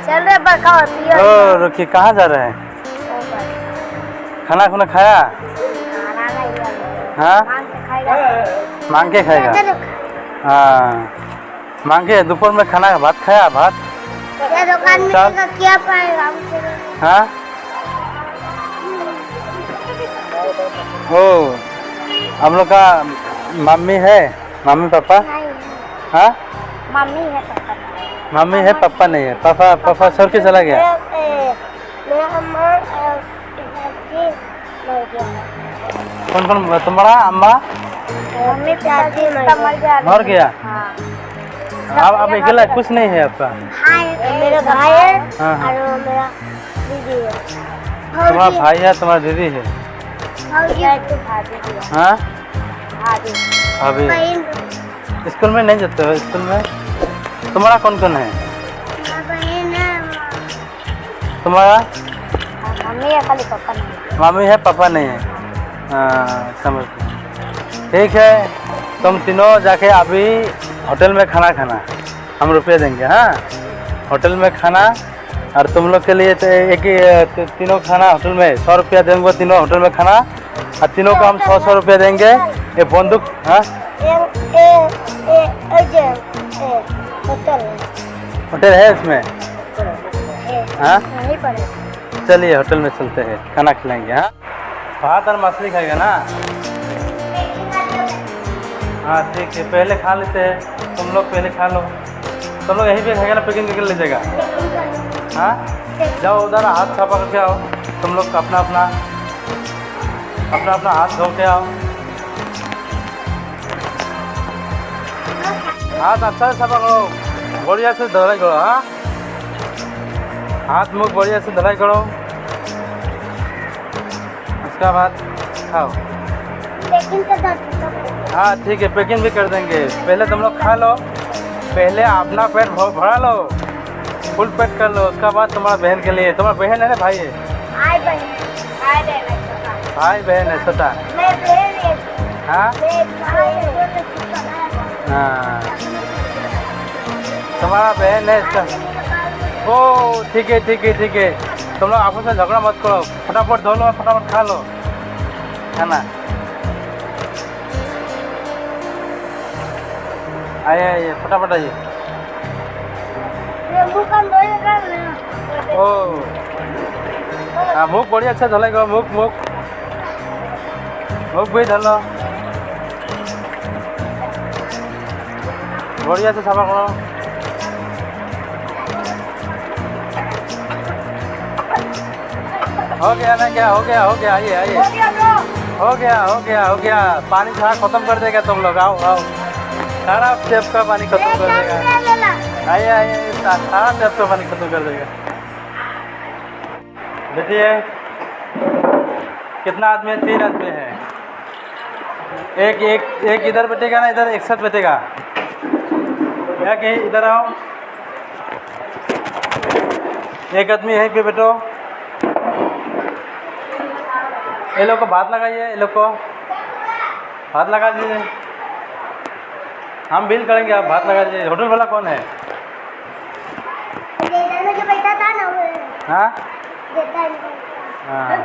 चल रहे बरखा होती है। ओ रुकी, कहाँ जा रहे हैं? खाना खुना खाया? खाना नहीं है। हाँ मांग के खाएगा। मांग के खाएगा। हाँ मांग के। दोपहर में खाना भात खाया? भात क्या दुकान में चल। का क्या पाएगा हमसे? हाँ ओ हम लोग का मम्मी है, मम्मी पापा? नहीं है। हाँ मम्मी है पापा नहीं। मम्मी है पापा नहीं है। पापा पापा छोड़ के चला गया। मेरा अम्मा पिताजी मर गया। कौन कौन? तुम्हारा अम्मा मम्मी पिताजी मर गया। हाँ। अब अकेला कुछ नहीं है आपका? मेरा भाई है हाँ हाँ। और मेरा दीदी है। तुम्हारा भाई है, तुम्हारा दीदी है। हाँ अभी स्कूल में नहीं जाते हो? स्कूल में तुम्हारा कौन कौन है? तुम्हारा मम्मी है खाली, पापा नहीं। मम्मी है पापा नहीं है। हाँ समझ गए। ठीक है, तुम तीनों जाके अभी होटल में खाना खाना, हम रुपये देंगे। हाँ होटल में खाना, और तुम लोग के लिए तो एक ही तीनों खाना होटल में 100 रुपया देंगे। तीनों होटल में खाना, और तीनों को हम 100 रुपया देंगे। ये बंदूक। हाँ होटल है इसमें? हाँ चलिए होटल में चलते हैं, खाना खिलाएंगे। हाँ भात और मछली खाएगा ना? हाँ ठीक है, पहले खा लेते हैं। तुम लोग पहले खा लो। तुम लोग यहीं पे खाएगा ना? पैकिंग करके ले जाएगा? हाँ जाओ उधर हाथ साफ करके आओ। तुम लोग अपना अपना हाथ धो के आओ। हाथ अच्छा से साफ करो, बढ़िया से धुलाई करो। हाँ हाथ मुँह बढ़िया से धुलाई करो, उसका बाद खाओ। हाँ ठीक है, पैकिंग भी कर देंगे। पहले तुम लोग खा लो, पहले अपना पेट भरा लो, फुल पेट कर लो। उसका बाद तुम्हारा बहन के लिए। तुम्हारा बहन है ना भाई है? भाई बहन है छोटा। हाँ हाँ तुम्हारा बहन है इसका। ओ ठीक है ठीक है ठीक है। तुम लोग आपस में झगड़ा मत करो, फटाफट धो लो, फटाफट खा लो खाना। आइए आइए फटाफट आइए। ओ हाँ मुख बढ़िया अच्छा धुलाई करो। मुख भी धो लो, बढ़िया से साफा करो। हो गया ना? क्या हो गया? हो गया, आइए आइए। हो गया। पानी सारा खत्म कर देगा तुम लोग। आओ सारा टेप का पानी खत्म कर देगा। आइए सारा टेप का पानी खत्म कर देगा। देखिए कितना आदमी है? 3 आदमी है। एक इधर बैठेगा ना, इधर एक साथ बैठेगा। क्या कहीं इधर आओ, एक आदमी यहीं पे बैठो। ये लोग को भात लगाइए, ये लोग को भात लगा दीजिए। हम बिल करेंगे, आप भात लगा दीजिए। होटल वाला कौन है? हाँ हाँ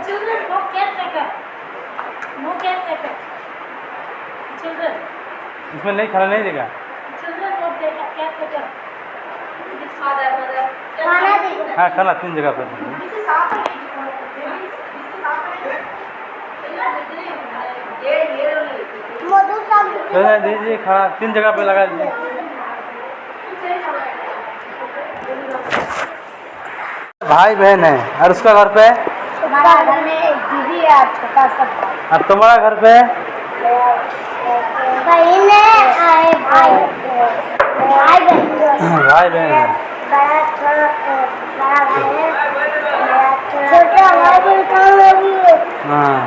इसमें नहीं खाना नहीं देगा। हाँ खाना 3 जगह पर दीजिए। खाना 3 जगह पे लगा दीजिए। भाई बहन है, और उसका घर पे? घर में एक दीदी है, छोटा सा। और तुम्हारा घर पे? बहन है, भाई बहन है। बड़ा भाई है, छोटा भाई बहन। हाँ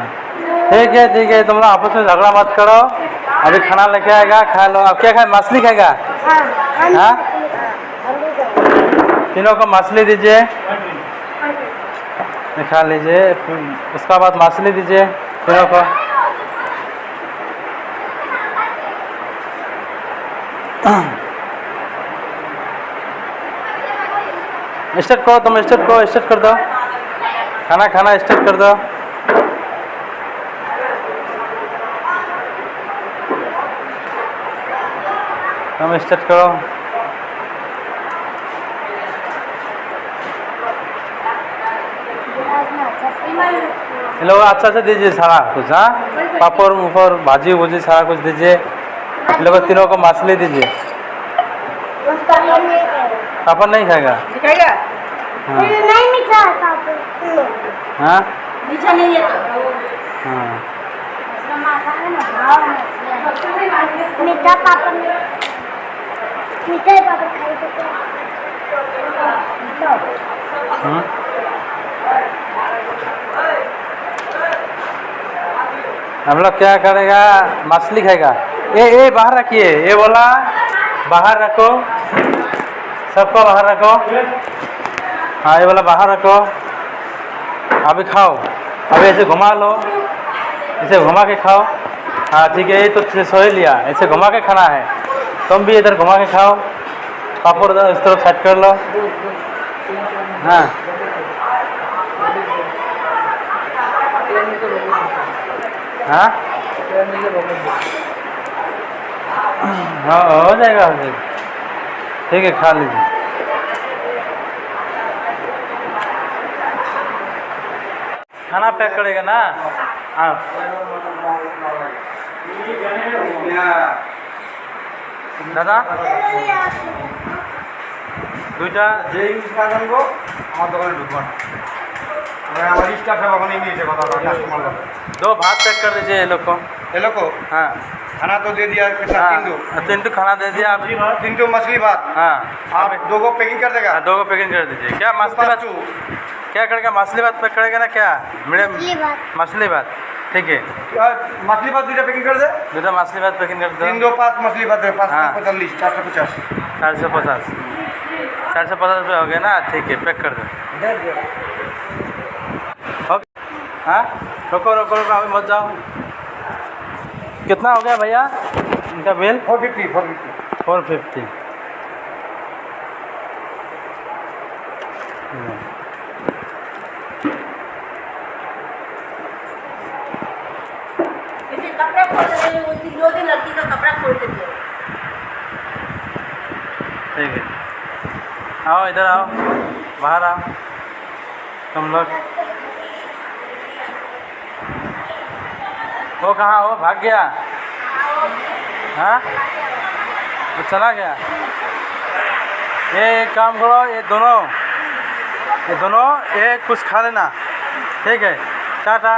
ठीक है तुम लोग आपस में झगड़ा मत करो। अभी खाना लेके आएगा, खा लो। अब क्या खाए? मछली खाएगा? हाँ तीनों को मछली दीजिए, खा लीजिए। उसका बाद मछली दीजिए तीनों को। स्टार्ट करो, तुम स्टार्ट करो, स्टार्ट कर दो, खाना खाना स्टार्ट कर दो। तुम स्टार्ट करो। इन लोगों अच्छा से दीजिए सारा कुछ, हाँ, पापड़ ऊपर भाजी भूजी सारा कुछ दीजिए। इन लोगों तीनों को मछली दीजिए। पापड़ नहीं खाएगा? दिखाएगा? हाँ नहीं मीठा है पापड़। हाँ मीठा नहीं है तो हाँ। मीठा पापड़ मीठा पापड़ खाई तो क्या? हम लोग क्या करेगा, मछली खाएगा। ये बाहर रखिए, ये बोला बाहर रखो, सबको बाहर रखो। हाँ ये बोला बाहर रखो, अभी खाओ, अभी ऐसे घुमा लो, इसे घुमा के खाओ। हाँ ठीक है, ये तो सो ही लिया, ऐसे घुमा के खाना है। तुम भी इधर घुमा के खाओ, पापड़ इस तरफ सेट कर लो। हाँ हाँ हाँ हो जाएगा, हो जाएगा। ठीक है, खा लीजिए। खाना पैक करेगा ना आप? दादा দুইটা যে ইউজ কাজ আনবো আমার দোকানে ঢুকবো না, আমার স্টাফ এখন নিয়েছে কথা কাস্টমার কথা। दो भात पैक कर दीजिए ये लोग को। ये लोग को हाँ खाना तो दे दिया, कितना तीन दो, हाँ, तीन तो खाना दे दिया आप। तीन तो मछली भात। हाँ आप दो को पैकिंग कर देगा? हाँ, दो को पैकिंग कर दीजिए। क्या मछली भात, क्या करेगा, मछली भात पैक करेगा ना क्या? मीडियम मछली भात, ठीक है। मछली भात दूटा पैकिंग कर दे। दूसरा मछली भात पैकिंग कर दो। तीन दो पाँच मछली भात है, 5 हाँ। 45 450। 450 450 रुपये हो गया ना, ठीक है, पैक कर दो। ओके हाँ, रुको रुको रुको, अभी मत जाओ। कितना हो गया भैया इनका बिल? 450 450। इसे कपड़ा खोल दे, वो 2 दिन लड़की का कपड़ा खोल दे दिया। ठीक है, आओ इधर आओ, बाहर आओ तुम लोग। वो कहाँ, वो भाग गया? हाँ वो चला गया। ये एक काम करो, ये दोनों ये कुछ खा लेना, ठीक है, टाटा।